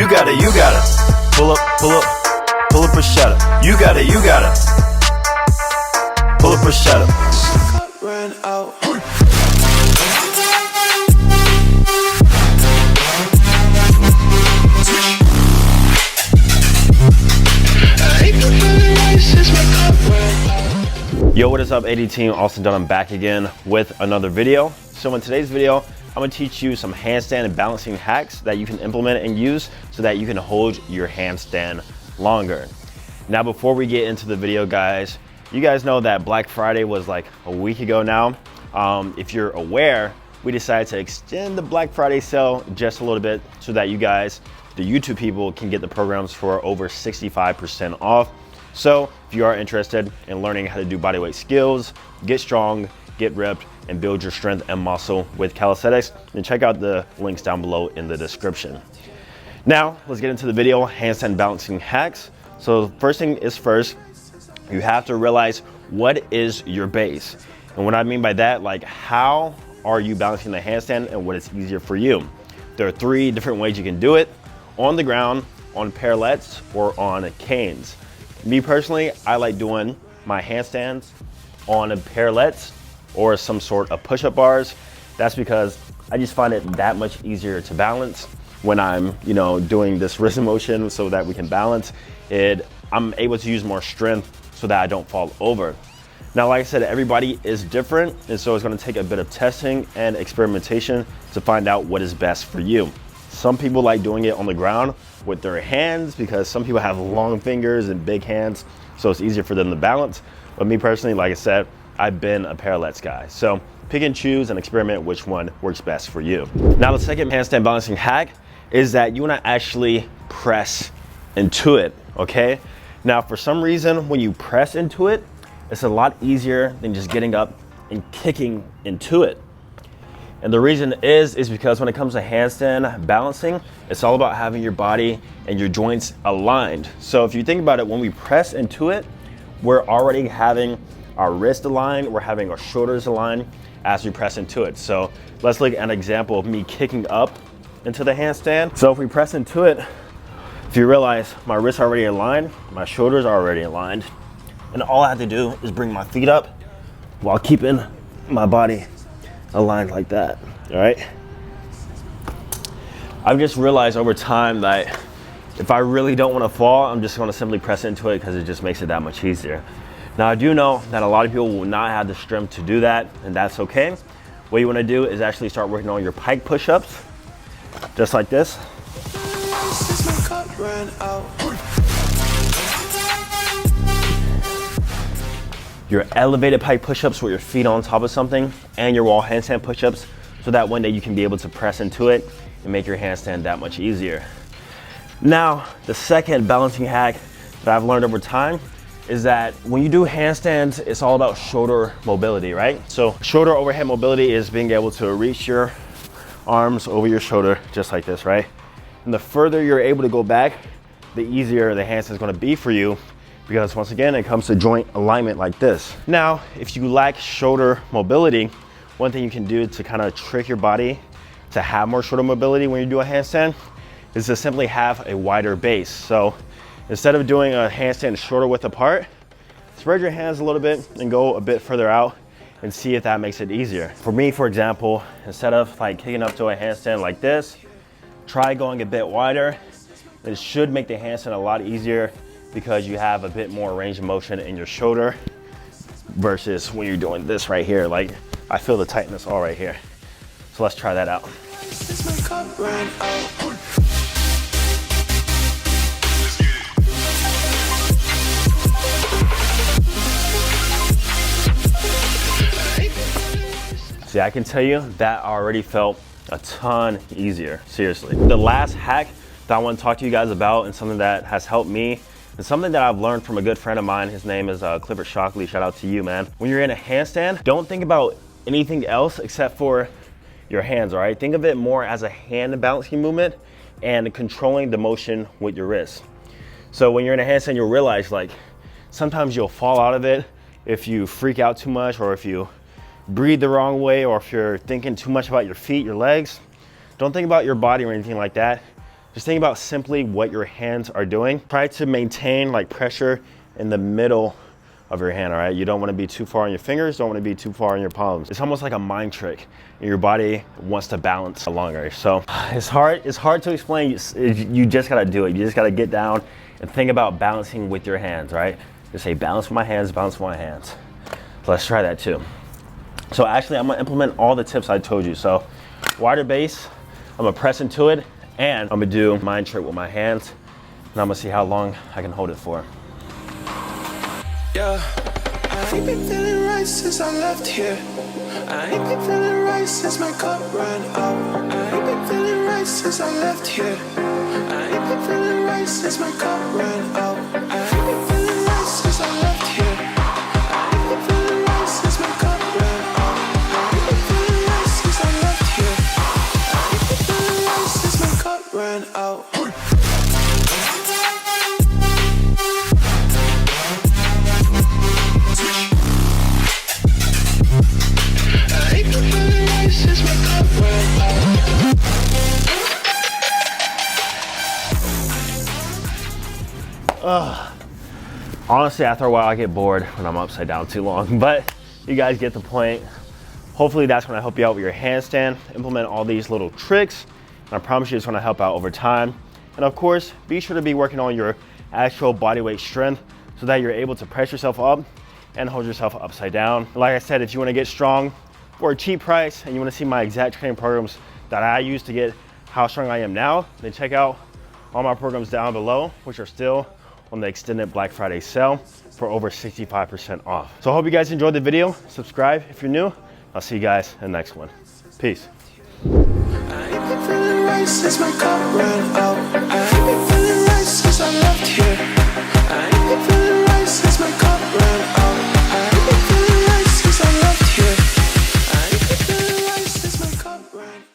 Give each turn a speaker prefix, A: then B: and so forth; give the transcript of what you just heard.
A: You got it, you got it. Pull up, pull up, pull up or shut up. You got it, you got it. Pull up or shut up. Ran out. Yo, what is up, AD team? Austin Dunham back again with another video. So in today's video, I'm gonna teach you some handstand and balancing hacks that you can implement and use so that you can hold your handstand longer. Now, before we get into the video, guys, you guys know that Black Friday was like a week ago now. If you're aware, we decided to extend the Black Friday sale just a little bit so that you guys, the YouTube people, can get the programs for over 65% off. So if you are interested in learning how to do bodyweight skills, get strong, get ripped, and build your strength and muscle with calisthenics, then check out the links down below in the description. Now, let's get into the video, handstand balancing hacks. So first thing is first, you have to realize what is your base. And what I mean by that, like how are you balancing the handstand and what is easier for you? There are 3 different ways you can do it: on the ground, on parallettes, or on canes. Me personally, I like doing my handstands on parallettes or some sort of push-up bars. That's because I just find it that much easier to balance when I'm, doing this wrist motion so that we can balance it. I'm able to use more strength so that I don't fall over. Now, like I said, everybody is different, and so it's gonna take a bit of testing and experimentation to find out what is best for you. Some people like doing it on the ground with their hands because some people have long fingers and big hands, so it's easier for them to balance. But me personally, like I said, I've been a parallettes guy. So pick and choose and experiment which one works best for you. Now, the second handstand balancing hack is that you wanna actually press into it, okay? Now, for some reason, when you press into it, it's a lot easier than just getting up and kicking into it. And the reason is because when it comes to handstand balancing, it's all about having your body and your joints aligned. So if you think about it, when we press into it, we're already having our wrist aligned, we're having our shoulders aligned as we press into it. So let's look at an example of me kicking up into the handstand. So if we press into it, if you realize my wrists are already aligned, my shoulders are already aligned, and all I have to do is bring my feet up while keeping my body aligned like that, all right? I've just realized over time that if I really don't want to fall, I'm just going to simply press into it because it just makes it that much easier. Now, I do know that a lot of people will not have the strength to do that, and that's okay. What you want to do is actually start working on your pike push-ups, just like this. Your elevated pike push-ups with your feet on top of something, and your wall handstand push-ups, so that one day you can be able to press into it and make your handstand that much easier. Now, the second balancing hack that I've learned over time is that when you do handstands, it's all about shoulder mobility, right? So shoulder overhead mobility is being able to reach your arms over your shoulder just like this, right? And the further you're able to go back, the easier the handstand is going to be for you, because once again, it comes to joint alignment like this. Now, if you lack shoulder mobility, one thing you can do to kind of trick your body to have more shoulder mobility when you do a handstand is to simply have a wider base. So instead of doing a handstand shoulder width apart, spread your hands a little bit and go a bit further out and see if that makes it easier. For me, for example, instead of like kicking up to a handstand like this, try going a bit wider. It should make the handstand a lot easier because you have a bit more range of motion in your shoulder versus when you're doing this right here. Like, I feel the tightness all right here. So let's try that out. See, I can tell you that already felt a ton easier, seriously. The last hack that I want to talk to you guys about, and something that has helped me, and something that I've learned from a good friend of mine, his name is Clifford Shockley, shout out to you, man. When you're in a handstand, don't think about anything else except for your hands, all right? Think of it more as a hand balancing movement and controlling the motion with your wrist. So when you're in a handstand, you'll realize like sometimes you'll fall out of it if you freak out too much, or if you breathe the wrong way, or if you're thinking too much about your feet, your legs. Don't think about your body or anything like that. Just think about simply what your hands are doing. Try to maintain like pressure in the middle of your hand, all right? You don't want to be too far on your fingers, don't want to be too far on your palms. It's almost like a mind trick. Your body wants to balance longer. So it's hard to explain. You just gotta do it. You just gotta get down and think about balancing with your hands, right? Just say balance with my hands, balance with my hands. So let's try that too. So actually I'm gonna implement all the tips I told you. So wider base, I'm gonna press into it, and I'm gonna do mind trick with my hands, and I'm gonna see how long I can hold it for.
B: Yeah, I ain't been feeling right since I left here. I ain't been feeling right since my cup ran out. I ain't been feeling right since I left here. I ain't been feeling right since my cup ran out. I ain't been feeling right since I left here. I ain't been feeling right since my cup ran out. I ain't been feeling right since I left here. I ain't been feeling right since my cup ran out.
A: Honestly, after a while I get bored when I'm upside down too long, but you guys get the point. Hopefully that's gonna help you out with your handstand. Implement all these little tricks, and I promise you it's gonna help out over time. And of course, be sure to be working on your actual body weight strength so that you're able to press yourself up and hold yourself upside down. Like I said, if you wanna get strong for a cheap price and you wanna see my exact training programs that I use to get how strong I am now, then check out all my programs down below, which are still on the extended Black Friday sale for over 65% off. So I hope you guys enjoyed the video. Subscribe if you're new. I'll see you guys in the next one. Peace.
B: I ain't been feeling right since my cup ran out. I ain't been feeling right since I left here. I ain't been feeling right since my cup